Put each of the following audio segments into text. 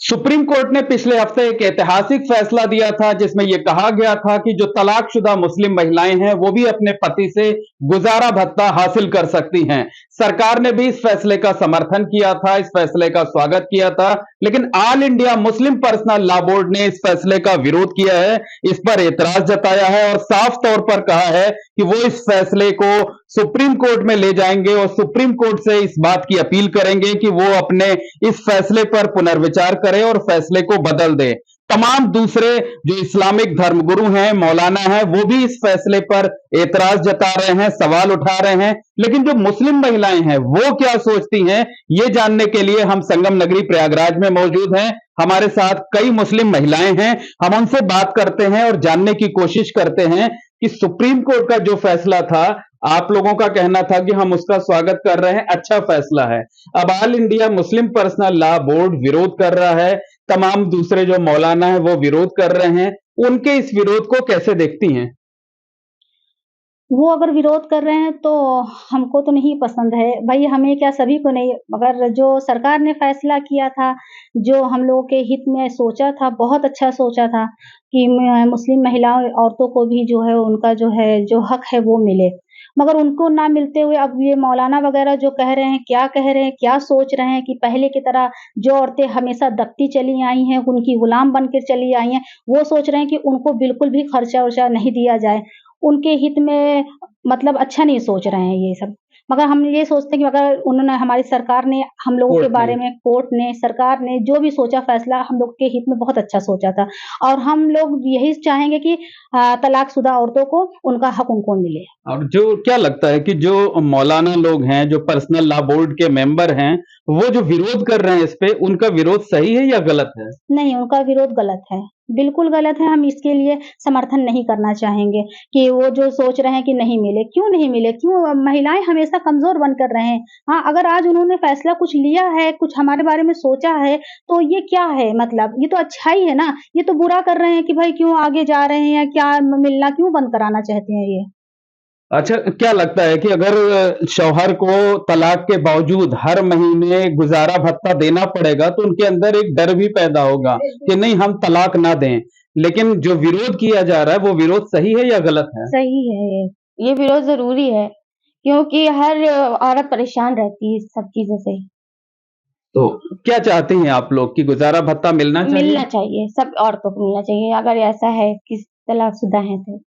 Supreme court ने पिछले हफ्ते एक ऐतिहासिक फैसला दिया था जिसमें यह कहा गया था कि जो तलाकशुदा मुस्लिम महिलाएं हैं वो भी अपने पति से गुजारा भत्ता हासिल कर सकती हैं। सरकार ने भी इस फैसले का समर्थन किया था, इस फैसले का स्वागत किया था, लेकिन all India Muslim personal law board ने इस फैसले का विरोध किया है, इस पर एतराज जताया है और साफ तौर पर कहा है कि वो इस फैसले को सुप्रीम कोर्ट में ले जाएंगे और सुप्रीम कोर्ट से इस बात की अपील करेंगे कि वो अपने इस फैसले पर पुनर्विचार करे और फैसले को बदल दे। तमाम दूसरे जो इस्लामिक धर्मगुरु हैं, मौलाना हैं, वो भी इस फैसले पर एतराज जता रहे हैं, सवाल उठा रहे हैं, लेकिन जो मुस्लिम महिलाएं हैं वो क्या सोचती हैं, ये जानने के लिए हम संगम नगरी प्रयागराज में मौजूद हैं। हमारे साथ कई मुस्लिम महिलाएं हैं, हम उनसे बात करते हैं और जानने की कोशिश करते हैं कि सुप्रीम कोर्ट का जो फैसला था, आप लोगों का कहना था कि हम उसका स्वागत कर रहे हैं, अच्छा फैसला है। अब all India Muslim personal law board विरोध कर रहा है, तमाम दूसरे जो मौलाना है वो विरोध कर रहे हैं। उनके इस विरोध को कैसे देखती हैं? वो अगर विरोध कर रहे हैं तो हमको तो नहीं पसंद है। भई हमें क्या सभी को नहीं, मगर जो सरकार ने फ़ैसला किया था, जो हम लोगों के हित में सोचा था, बहुत अच्छा सोचा था कि म मुस्लिम महिलाओं औरतों को भी जो है उनका जो हक है वो मिले। मगर उनको ना मिलते हुए अब ये मौलाना वग़ैरह जो कह रहे हैं, क्या कह रहे हैं, क्या सोच रहे हैं कि पहले की तरह जो औरतें हमेशा दबती चली आई हैं, उनकी गुलाम बनकर चली आई हैं, वो सोच रहे हैं कि उनको बिल्कुल भी खर्चा-वर्चा नहीं दिया जाए। उनके हित में मतलब अच्छा नहीं सोच रहे हैं ये सब। मगर हम ये सोचते हैं कि अगर उन्होंने हमारी सरकार ने हम लोगों के कोर्ट ने बारे में कोर्ट ने, सरकार ने जो भी सोचा फ़ैसला हम लोग के हित में बहुत अच्छा सोचा था और हम लोग यही चाहेंगे कि तलाकशुदा औरतों को उनका हक उनको मिले। और जो क्या लगता है कि जो मौलाना लोग हैं, जो पर्सनल लॉ बोर्ड के मेंबर हैं, वो जो विरोध कर रहे हैं इस पे, उनका विरोध सही है या गलत है? नहीं, उनका विरोध गलत है। बिल्कुल गलत है, हम इसके लिए समर्थन नहीं करना चाहेंगे कि वो जो सोच रहे हैं कि नहीं मिले, क्यों नहीं मिले? क्यों महिलाएँ हमेशा कमज़ोर बनकर रहे हैं। हाँ, अगर आज उन्होंने फैसला कुछ लिया है, कुछ हमारे बारे में सोचा है, तो ये क्या है मतलब? ये तो अच्छाई है ना। ये तो बुरा कर रहे हैं कि भाई क्यों आगे जा रहे हैं या क्या मिलना क्यों बंद कराना चाहते हैं ये? अच्छा, क्या लगता है कि अगर शौहर को तलाक के बावजूद हर महीने गुजारा भत्ता देना पड़ेगा, तो उनके अंदर एक डर भी पैदा होगा कि नहीं हम तलाक ना दें। लेकिन जो विरोध किया जा रहा है, वो विरोध सही है या गलत है? सही है ये विरोध ज़रूरी है, क्योंकि हर औरत परेशान रहती है इस सब चीज़ों से। तो क्या चाहते हैं आप लोग कि गुजारा भत्ता मिलना मिलना चाहिए? चाहिए, सब औरतों को मिलना चाहिए, अगर ऐसा है कि तलाकशुदा हैं तो।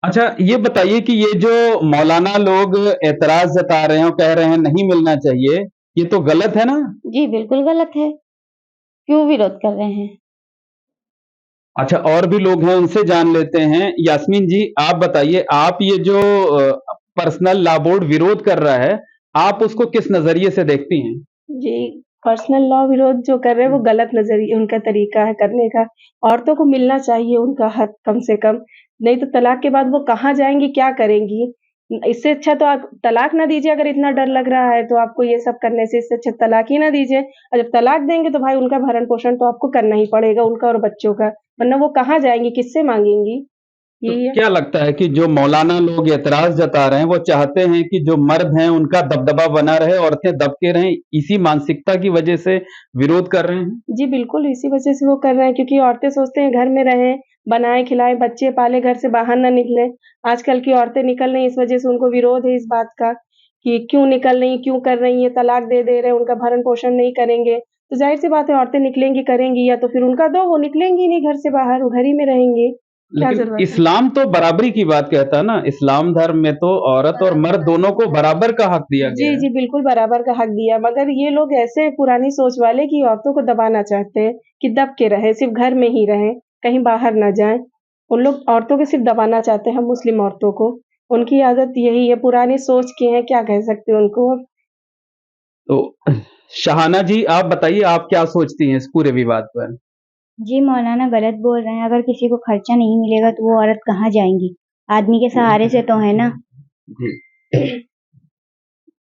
अच्छा, ये बताइए कि ये जो मौलाना लोग एतराज़ जता रहे हैं और कह रहे हैं नहीं मिलना चाहिए, ये तो गलत है ना? जी, बिल्कुल गलत है, क्यों विरोध कर रहे हैं? अच्छा, और भी लोग हैं उनसे जान लेते हैं। यास्मीन जी, आप बताइए, आप ये जो पर्सनल लॉ बोर्ड विरोध कर रहा है, आप उसको किस नज़रिए से देखती हैं? जी, पर्सनल लॉ विरोध जो कर रहे हैं वो गलत नज़रिए उनका तरीका है करने का। औरतों को मिलना चाहिए उनका हक कम से कम, नहीं तो तलाक के बाद वो कहाँ जाएँगी, क्या करेंगी? इससे अच्छा तो आप तलाक ना दीजिए, अगर इतना डर लग रहा है तो आपको ये सब करने से, इससे अच्छा तलाक ही ना दीजिए। और जब तलाक देंगे तो भाई उनका भरण-पोषण तो आपको करना ही पड़ेगा, उनका और बच्चों का, वरना वो कहाँ जाएँगी, किससे माँगेंगी? तो यही है। क्या लगता है कि जो मौलाना लोग एतराज़ जता रहे हैं, वो चाहते हैं कि जो मर्द हैं उनका दबदबा बना रहे, औरतें दब के रहें, इसी मानसिकता की वजह से विरोध कर रहे हैं? जी, बिल्कुल, इसी वजह से वो कर रहे हैं क्योंकि औरतें सोचते हैं घर में रहें, बनाएँ-खिलाएँ, बच्चे पालें, घर से बाहर ना निकलें। आजकल की औरतें निकल रही हैं, इस वजह से उनको विरोध है इस बात का कि क्यों निकल रही हैं, क्यों कर रही हैं, तलाक दे रहे हैं, उनका भरण-पोषण नहीं करेंगे। तो ज़ाहिर-सी बात है औरतें निकलेंगी, करेंगी या तो फिर उनका दो, वो निकलेंगी नहीं घर से बाहर, वो घर ही में रहेंगी। क्या लेकिन ज़रूरत है? इस्लाम तो बराबरी की बात कहता है ना, इस्लाम धर्म में तो औरत और मर्द दोनों को बराबर का हक दिया जी, गया है। जी, बिल्कुल बराबर का हक दिया, मगर ये लोग ऐसे पुरानी सोच वाले कि औरतों को दबाना चाहते हैं कि दब के रहें, सिर्फ़ घर में ही रहें, कहीं बाहर ना जाएँ। उन लोग औरतों को सिर्फ़ दबाना चाहते हैं, मुस्लिम औरतों को। उनकी आदत यही है, पुरानी सोच की है, क्या कह सकते हैं उनको अब। तो शहाना जी, आप बताइए, आप क्या सोचती हैं इस पूरे विवाद पर? जी, मौलाना गलत बोल रहे हैं, अगर किसी को खर्चा नहीं मिलेगा तो वो औरत कहाँ जाएँगी? आदमी के सहारे से तो है ना। जी।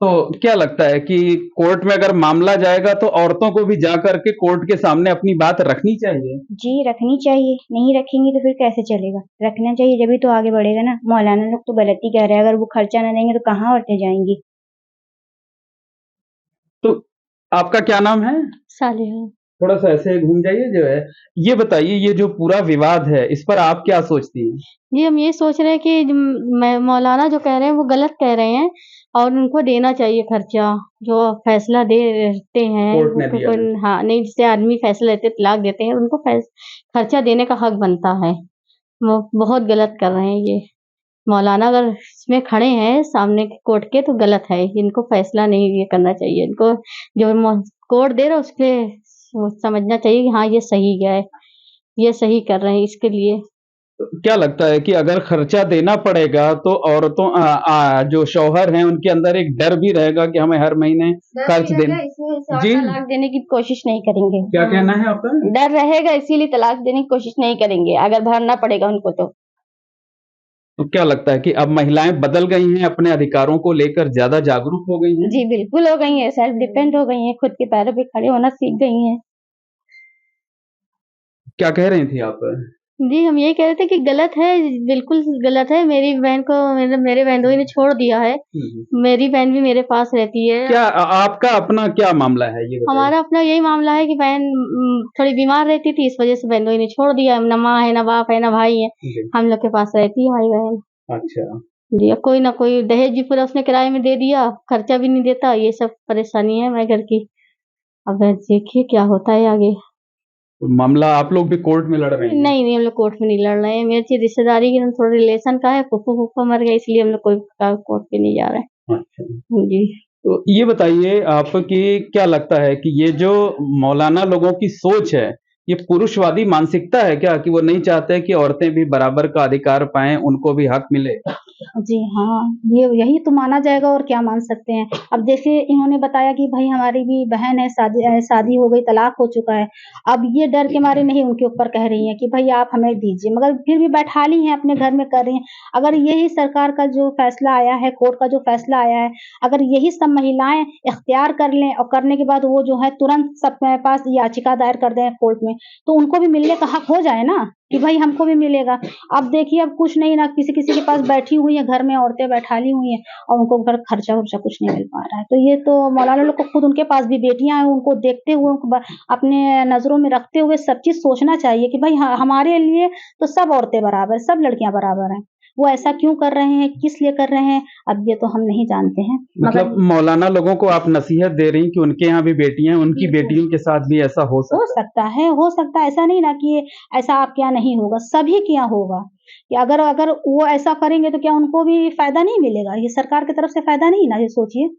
तो क्या लगता है कि कोर्ट में अगर मामला जाएगा तो औरतों को भी जा करके कोर्ट के सामने अपनी बात रखनी चाहिए? जी, रखनी चाहिए, नहीं रखेंगी तो फिर कैसे चलेगा? रखना चाहिए जभी तो आगे बढ़ेगा ना। मौलाना लोग तो गलत ही कह रहे हैं, अगर वो खर्चा ना देंगे तो कहाँ औरतें जाएँगी? तो आपका क्या नाम है? सालिहा थोड़ा सा ऐसे घूम जाइए जो है। ये बताइए, ये जो पूरा विवाद है इस पर आप क्या सोचती हैं? जी, हम ये सोच रहे हैं कि मौलाना जो कह रहे हैं वो गलत कह रहे हैं और उनको देना चाहिए खर्चा, जो फैसला देते हैं कोर्ट ने दिया है। हाँ, नहीं जैसे आदमी फैसला लेते तलाक देते हैं उनको खर्चा देने का हक बनता है। वो बहुत गलत कर रहे हैं ये। मौलाना अगर इसमें खड़े हैं सामने कोर्ट के तो गलत है, इनको फैसला नहीं ये करना चाहिए। इनको जो कोर्ट दे रहा है उसके समझना चाहिए कि हाँ ये सही है, ये सही कर रहे हैं इसके लिए। तो क्या लगता है कि अगर खर्चा देना पड़ेगा तो औरतों जो शौहर हैं उनके अंदर एक डर भी रहेगा कि हमें हर महीने खर्च देना। जी, तलाक देने की कोशिश नहीं करेंगे। क्या कहना है आपका? डर रहेगा इसीलिए तलाक देने की कोशिश नहीं करेंगे अगर भरना पड़ेगा उनको तो क्या लगता है कि अब महिलाएं बदल गई हैं, अपने अधिकारों को लेकर ज्यादा जागरूक हो गई हैं? जी बिल्कुल हो गई हैं, सेल्फ डिपेंड हो गई हैं, खुद के पैरों पे खड़े होना सीख गई हैं। क्या कह रही थी आप? जी, हम यही कह रहे थे कि गलत है, बिल्कुल गलत है। मेरी बहन को मेरे बहनोई ने छोड़ दिया है। मेरी बहन भी मेरे पास रहती है। क्या आपका अपना क्या मामला है ये बताइए? हमारा अपना यही मामला है कि बहन थोड़ी बीमार रहती थी, इस वजह से बहनोई ने छोड़ दिया। ना माँ है, ना बाप है, ना भाई है, जी। हम लोग के पास रहती है हमारी बहन। अच्छा, जी, अब कोई ना कोई दहेज भी पूरा उसने किराए में दे दिया, खर्चा भी नहीं देता। ये सब परेशानी है हमारे घर की। अब देखिए क्या होता है आगे। तो मामला आप लोग भी कोर्ट में लड़ रहे हैं? नहीं, हम लोग कोर्ट में नहीं लड़ रहे हैं। मेरी रिश्तेदारी की थोड़ा रिलेशन का है, फूफा मर गए इसलिए हम लोग कोई कोर्ट पे नहीं जा रहे हैं। अच्छा, जी। तो ये बताइए आप कि क्या लगता है कि ये जो मौलाना लोगों की सोच है, ये पुरुषवादी मानसिकता है क्या, कि वो नहीं चाहते कि औरतें भी बराबर का अधिकार पाएं, उनको भी हक मिले? जी हाँ, ये यही तो माना जाएगा और क्या मान सकते हैं। अब जैसे इन्होंने बताया कि भाई हमारी भी बहन है, शादी हो गई, तलाक हो चुका है। अब ये डर के मारे नहीं उनके ऊपर कह रही हैं कि भाई आप हमें दीजिए, मगर फिर भी बैठा ली हैं अपने घर में कर रही हैं। अगर यही सरकार का जो फैसला आया है, कोर्ट का जो फैसला आया है, अगर यही सब महिलाएं इख्तियार कर लें और करने के बाद वो जो है तुरंत सबके पास याचिका दायर कर दें कोर्ट में, तो उनको भी मिलने का हक हो जाए ना, कि भाई हमको भी मिलेगा। अब देखिए, अब कुछ नहीं ना, किसी के पास बैठी हुई है, घर में औरतें बैठाली हुई हैं और उनको घर खर्चा वर्चा कुछ नहीं मिल पा रहा है। तो ये तो मौलाना लोग को खुद, उनके पास भी बेटियां हैं, उनको देखते हुए, उनको अपने नजरों में रखते हुए सब चीज सोचना चाहिए कि भाई हमारे लिए तो सब औरतें बराबर, सब लड़कियां बराबर हैं। वो ऐसा क्यों कर रहे हैं, किस लिए कर रहे हैं, अब ये तो हम नहीं जानते हैं। मतलब मौलाना लोगों को आप नसीहत दे रही कि उनके यहाँ भी बेटियां हैं, उनकी बेटियों के साथ भी ऐसा हो सकता है? हो सकता है, ऐसा नहीं ना कि ऐसा आपके यहाँ नहीं होगा, सभी के यहाँ होगा। कि अगर वो ऐसा करेंगे तो क्या उनको भी फायदा नहीं मिलेगा? ये सरकार की तरफ से फायदा नहीं ना, ये सोचिए।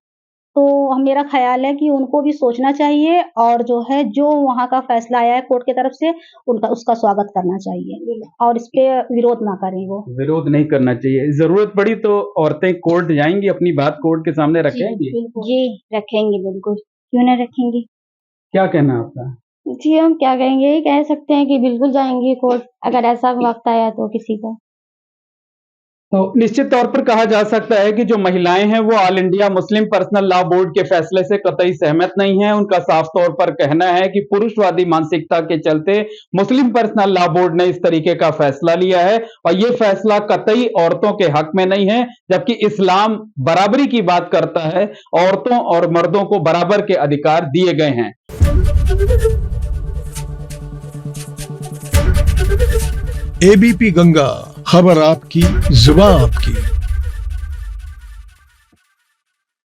तो मेरा ख्याल है कि उनको भी सोचना चाहिए और जो है, जो वहाँ का फैसला आया है कोर्ट की तरफ से, उसका स्वागत करना चाहिए और इस पे विरोध ना करें। वो विरोध नहीं करना चाहिए। जरूरत पड़ी तो औरतें कोर्ट जाएंगी, अपनी बात कोर्ट के सामने रखेंगी? जी रखेंगे, बिल्कुल, क्यों ना रखेंगे। क्या कहना है आपका? जी, हम क्या कहेंगे, यही कह सकते हैं कि बिल्कुल जाएंगे कोर्ट अगर ऐसा वक्त आया तो किसी का। तो निश्चित तौर पर कहा जा सकता है कि जो महिलाएं हैं वो all India Muslim personal law board के फैसले से कतई सहमत नहीं है। उनका साफ तौर पर कहना है कि पुरुषवादी मानसिकता के चलते मुस्लिम पर्सनल लॉ बोर्ड ने इस तरीके का फैसला लिया है और ये फैसला कतई औरतों के हक में नहीं है, जबकि इस्लाम बराबरी की बात करता है, औरतों और मर्दों को बराबर के अधिकार दिए गए हैं। एबीपी गंगा, खबर आपकी, जुबान आपकी।